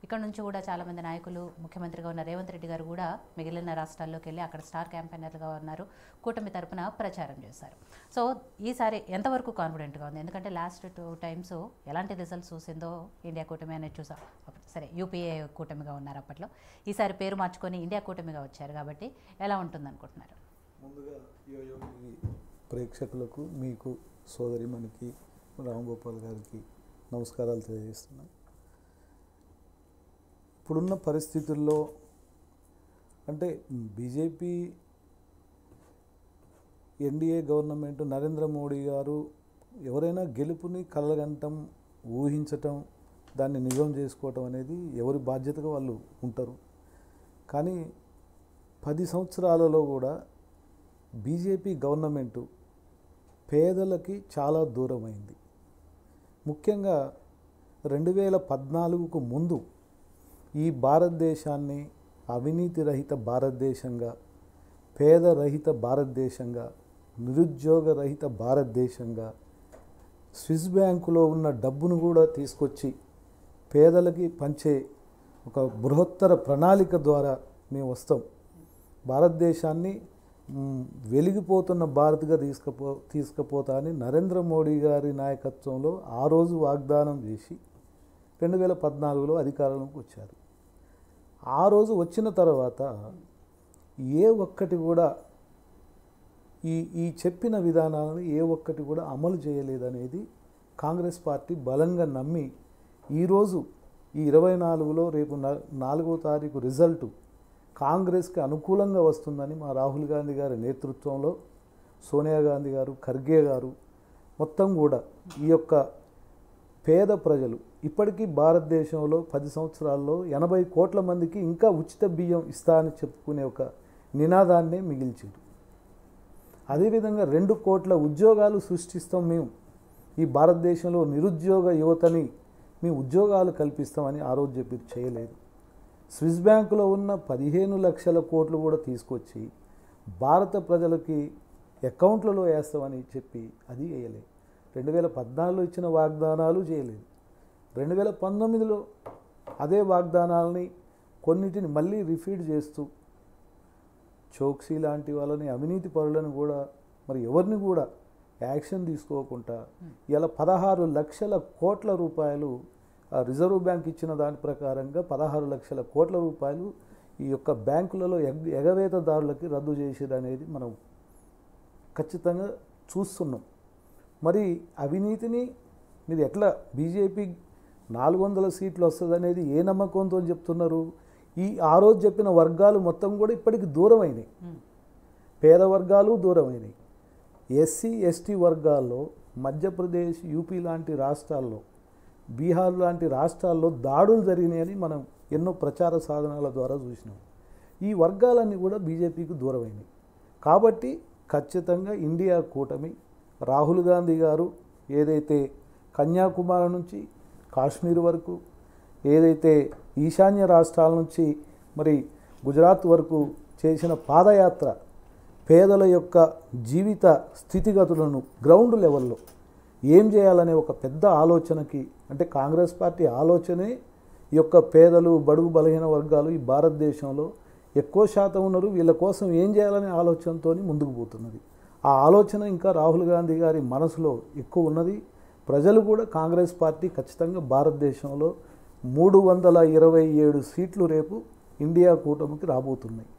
ఇక్కడ నుంచి కూడా చాలామంది నాయకులు ముఖ్యమంత్రిగా ఉన్న రేవంత్ రెడ్డి గారు కూడా మిగిలిన రాష్ట్రాల్లోకి వెళ్ళి అక్కడ స్టార్ క్యాంపెయినర్లుగా ఉన్నారు, కూటమి తరపున ప్రచారం చేశారు. సో ఈసారి ఎంతవరకు కాన్ఫిడెంట్గా ఉంది? ఎందుకంటే లాస్ట్ 2 టైమ్స్ ఎలాంటి రిజల్ట్స్ చూసిందో ఇండియా కూటమి అనేది చూసాం. సరే యూపీఏ కూటమిగా ఉన్నారు అప్పట్లో, ఈసారి పేరు మార్చుకొని ఇండియా కూటమిగా వచ్చారు కాబట్టి ఎలా ఉంటుంది అనుకుంటున్నారు? ముందుగా ప్రేక్షకులకు, మీకు, సోదరిమణికి, రాంగోపాల్ గారికి నమస్కారాలు తెలియజేస్తున్నాను. ఇప్పుడున్న పరిస్థితుల్లో అంటే BJP NDA government Narendra Modi గారు ఎవరైనా గెలుపుని కలగంటం, ఊహించటం, దాన్ని నిజం చేసుకోవటం అనేది ఎవరి బాధ్యతగా వాళ్ళు ఉంటారు. కానీ 10 సంవత్సరాలలో కూడా బీజేపీ గవర్నమెంటు పేదలకి చాలా దూరమైంది. ముఖ్యంగా 2014కు ముందు ఈ భారతదేశాన్ని అవినీతి రహిత భారతదేశంగా, పేదరహిత భారతదేశంగా, నిరుద్యోగ రహిత భారతదేశంగా, స్విస్ బ్యాంకులో ఉన్న డబ్బును కూడా తీసుకొచ్చి పేదలకి పంచే ఒక బృహత్తర ప్రణాళిక ద్వారా మేము వస్తాం. భారతదేశాన్ని వెలిగిపోతున్న భారత్గా తీసుకుపోతా అని నరేంద్ర మోడీ గారి నాయకత్వంలో ఆ రోజు వాగ్దానం చేసి 2014లో అధికారంలోకి వచ్చారు. ఆ రోజు వచ్చిన తర్వాత ఏ ఒక్కటి కూడా ఈ చెప్పిన విధానాలను ఏ ఒక్కటి కూడా అమలు చేయలేదనేది కాంగ్రెస్ పార్టీ బలంగా నమ్మి ఈరోజు ఈ 24లో రేపు 4వ తారీఖు రిజల్టు కాంగ్రెస్కి అనుకూలంగా వస్తుందని మా రాహుల్ గాంధీ గారి నేతృత్వంలో సోనియా గాంధీ గారు, ఖర్గే గారు మొత్తం కూడా ఈ యొక్క పేద ప్రజలు ఇప్పటికీ భారతదేశంలో 10 సంవత్సరాల్లో 80 కోట్ల మందికి ఇంకా ఉచిత బియ్యం ఇస్తా అని చెప్పుకునే ఒక నినాదాన్నే మిగిల్చారు. అదేవిధంగా 2 కోట్ల ఉద్యోగాలు సృష్టిస్తాం మేము, ఈ భారతదేశంలో నిరుద్యోగ యువతని మేము ఉద్యోగాలు కల్పిస్తామని ఆ రోజు చెప్పి చేయలేదు. స్విస్ బ్యాంకులో ఉన్న 15 లక్షల కోట్లు కూడా తీసుకొచ్చి భారత ప్రజలకి అకౌంట్లలో వేస్తామని చెప్పి అది వేయలేదు. 2014లో ఇచ్చిన వాగ్దానాలు చేయలేదు. 2019లో అదే వాగ్దానాలని కొన్నిటిని మళ్ళీ రిపీట్ చేస్తూ చోక్సీ లాంటి వాళ్ళని, అవినీతి పరులను కూడా మరి ఎవరిని కూడా యాక్షన్ తీసుకోకుండా ఇలా 16 లక్షల కోట్ల రూపాయలు రిజర్వ్ బ్యాంక్ ఇచ్చిన దాని ప్రకారంగా 16 లక్షల కోట్ల రూపాయలు ఈ యొక్క బ్యాంకులలో ఎగవేతదారులకి రద్దు చేసేది అనేది మనం ఖచ్చితంగా చూస్తున్నాం. మరి అవినీతిని మీరు ఎట్లా బీజేపీ 400 సీట్లు వస్తుంది అనేది ఏ నమ్మకంతో చెప్తున్నారు? ఆ రోజు చెప్పిన వర్గాలు మొత్తం కూడా ఇప్పటికి దూరం అయినాయి. పేద వర్గాలు దూరం అయినాయి. ఎస్సీ ఎస్టీ వర్గాల్లో మధ్యప్రదేశ్, యూపీ లాంటి రాష్ట్రాల్లో, బీహార్ లాంటి రాష్ట్రాల్లో దాడులు జరిగినాయని మనం ఎన్నో ప్రచార సాధనాల ద్వారా చూసినాం. ఈ వర్గాలన్నీ కూడా బీజేపీకి దూరమైనాయి. కాబట్టి ఖచ్చితంగా ఇండియా కూటమి, రాహుల్ గాంధీ గారు ఏదైతే కన్యాకుమారి నుంచి కాశ్మీర్ వరకు, ఏదైతే ఈశాన్య రాష్ట్రాల నుంచి మరి గుజరాత్ వరకు చేసిన పాదయాత్ర పేదల యొక్క జీవిత స్థితిగతులను గ్రౌండ్ లెవెల్లో ఏం చేయాలనే ఒక పెద్ద ఆలోచనకి, అంటే కాంగ్రెస్ పార్టీ ఆలోచనే ఈ యొక్క పేదలు, బడుగు బలహీన వర్గాలు ఈ భారతదేశంలో ఎక్కువ శాతం ఉన్నారు, వీళ్ళ కోసం ఏం చేయాలనే ఆలోచనతో ముందుకు పోతున్నది. ఆ ఆలోచన ఇంకా రాహుల్ గాంధీ గారి మనసులో ఎక్కువ ఉన్నది. ప్రజలు కూడా కాంగ్రెస్ పార్టీ ఖచ్చితంగా భారతదేశంలో 327 సీట్లు రేపు ఇండియా కూటమికి రాబోతున్నాయి.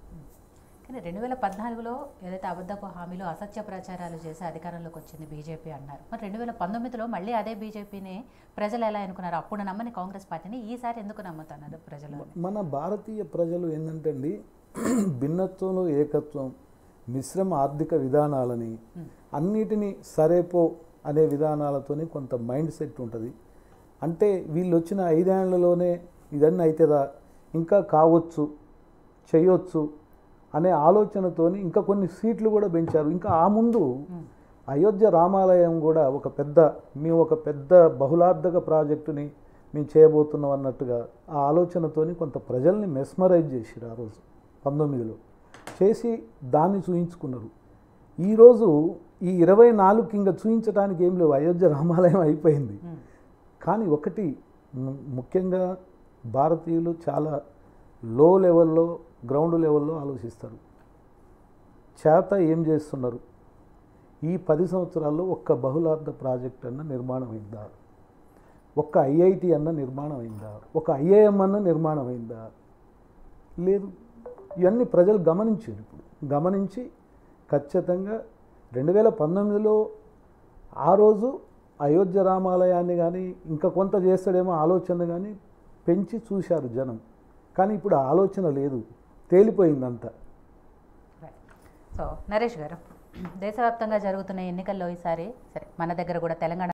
కానీ 2014లో ఏదైతే అబద్ధపు హామీలు, అసత్య ప్రచారాలు చేసి అధికారంలోకి వచ్చింది బీజేపీ అన్నారు. మరి 2019లో మళ్ళీ అదే బీజేపీని ప్రజలు ఎలా అనుకున్నారు? అప్పుడు నమ్మని కాంగ్రెస్ పార్టీని ఈసారి ఎందుకు నమ్ముతున్నారు ప్రజలు? మన భారతీయ ప్రజలు ఏంటంటే అండి, భిన్నత్వంలో ఏకత్వం, మిశ్రమ ఆర్థిక విధానాలని అన్నిటినీ సరేపో అనే విధానాలతోనే కొంత మైండ్ సెట్ ఉంటుంది. అంటే వీళ్ళు వచ్చిన 5 ఏళ్లలోనే ఇదన్నీ అవుతుందా, ఇంకా కావచ్చు, చేయొచ్చు అనే ఆలోచనతోని ఇంకా కొన్ని సీట్లు కూడా పెంచారు. ఇంకా ఆ ముందు అయోధ్య రామాలయం కూడా మేము ఒక పెద్ద బహుళార్థక ప్రాజెక్టుని మేము చేయబోతున్నాం అన్నట్టుగా ఆ ఆలోచనతోని కొంత ప్రజల్ని మెస్మరైజ్ చేసిరు. ఆ రోజు 19లో చేసి దాన్ని చూయించుకున్నారు. ఈరోజు ఈ 24కి ఇంకా చూయించడానికి ఏం లేవు, అయోధ్య రామాలయం అయిపోయింది. కానీ ఒకటి ముఖ్యంగా భారతీయులు చాలా లో లెవెల్లో, గ్రౌండ్ లెవెల్లో ఆలోచిస్తారు. చేత ఏం చేస్తున్నారు? ఈ 10 సంవత్సరాల్లో ఒక్క బహుళార్థ ప్రాజెక్ట్ అన్న నిర్మాణం అయిందా? ఒక్క ఐఐటి అన్న నిర్మాణం అయిందా? ఒక ఐఐఎం అన్న నిర్మాణం అయిందా? లేదు. ఇవన్నీ ప్రజలు గమనించారు. ఇప్పుడు గమనించి ఖచ్చితంగా 2019లో ఆ రోజు అయోధ్య రామాలయాన్ని కానీ ఇంకా కొంత చేస్తాడేమో ఆలోచన కానీ పెంచి చూశారు జనం. కానీ ఇప్పుడు ఆ ఆలోచన లేదు, తేలిపోయిందంతా. సో నరేష్ గారు, దేశవ్యాప్తంగా జరుగుతున్న ఎన్నికల్లో ఈసారి సరే మన దగ్గర కూడా తెలంగాణ